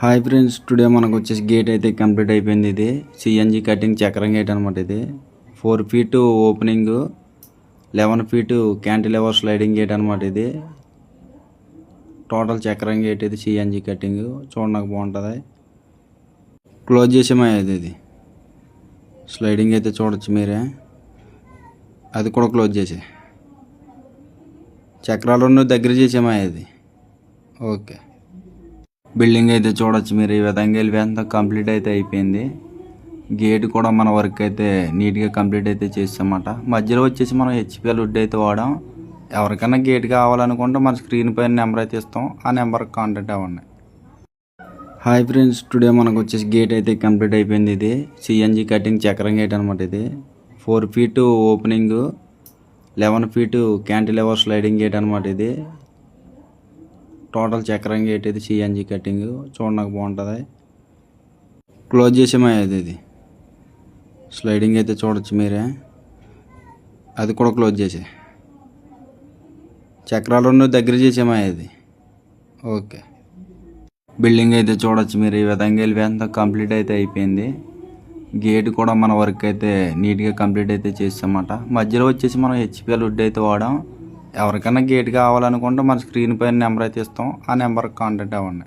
Hi friends, today మనకు వచ్చేసి gate అయితే కంప్లీట్ అయిపోయింది. ఇది సిఎన్జి కటింగ్ చక్రం గేట్ అనమాట. ఇది 4 feet opening, 11 feet cantilever sliding gate అనమాట. ఇది టోటల్ చక్రం గేట్. ఇది సిఎన్జి కటింగ్ చూడడానికి బాగుంటుంది. క్లోజ్ చేసేమయ్యేది ఇది స్లైడింగ్ అయితే చూడొచ్చు మీరే. అది కూడా క్లోజ్ చేసే చక్రాలు దగ్గర చేసేమయ్యేది. ఓకే, బిల్డింగ్ అయితే చూడొచ్చు మీరు. ఈ విధంగా వెళ్ళి కంప్లీట్ అయితే అయిపోయింది. గేట్ కూడా మన వర్క్ అయితే నీట్గా కంప్లీట్ అయితే చేసామన్నమాట. మధ్యలో వచ్చేసి మనం హెచ్పిఎల్ వుడ్ అయితే వాడాం. ఎవరికైనా గేట్ కావాలనుకుంటే మన స్క్రీన్ పైన నెంబర్ అయితే ఇస్తాం, ఆ నెంబర్కి కాంటాక్ట్ అవ్వండి. హాయ్ ఫ్రెండ్స్, టుడే మనకు వచ్చేసి గేట్ అయితే కంప్లీట్ అయిపోయింది. ఇది సిఎన్జి కటింగ్ చక్రం గేట్ అనమాట. ఇది 4 feet opening, 11 feet cantilever sliding gate అనమాట. ఇది టోటల్ చక్రం గేట్. ఇది సిఎన్జి కటింగ్ చూడడానికి బాగుంటుంది. క్లోజ్ చేసేమయ్యేది ఇది స్లైడింగ్ అయితే చూడొచ్చు మీరే. అది కూడా క్లోజ్ చేసే చక్రాలు దగ్గర చేసేమయ్యేది. ఓకే, బిల్డింగ్ అయితే చూడొచ్చు మీరు. ఈ విధంగా వెళ్ళి కంప్లీట్ అయితే అయిపోయింది. గేట్ కూడా మన వర్క్ అయితే నీట్గా కంప్లీట్ అయితే చేసామన్నమాట. మధ్యలో వచ్చేసి మనం హెచ్పిఎల్ వుడ్ అయితే వాడాం. ఎవరికైనా గేట్ కావాలనుకుంటే మన స్క్రీన్ పైన నెంబర్ అయితే ఇస్తాం, ఆ నెంబర్కి కాంటాక్ట్ అవ్వండి.